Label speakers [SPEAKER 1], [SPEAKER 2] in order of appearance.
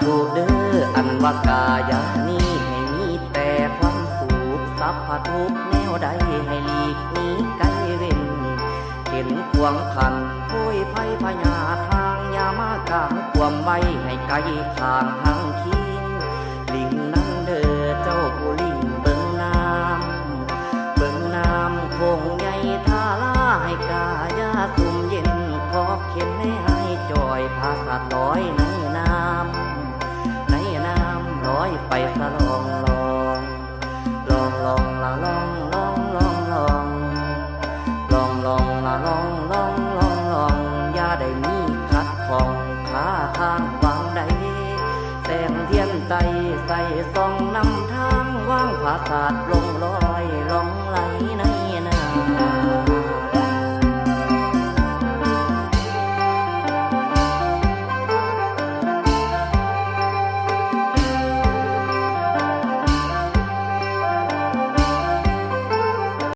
[SPEAKER 1] ธุเด้ออันว่ากายานี้ให้มีแต่ความสุขสัพพทุกแนวใดให้หลีกหนีไกลเว้นเห็นขวงขันพุ้ยไผ่พญาทางยามากางความไว้ให้ไกลข้างหางคิงลิงนั้นเด้อเจ้าผู้ลิงเบิ่งน้ำคงใหญ่ทาลาให้กายาสุ่มเย็นขอเข็นให้จอยพาสัตว์ลอยในน้ำลอยไปสะลองละลองอย่าได้มีขัดของขาข้างวางใดแสงเทียนไตใส่ส่องนำทางวางผาศาสตร์ลงลอย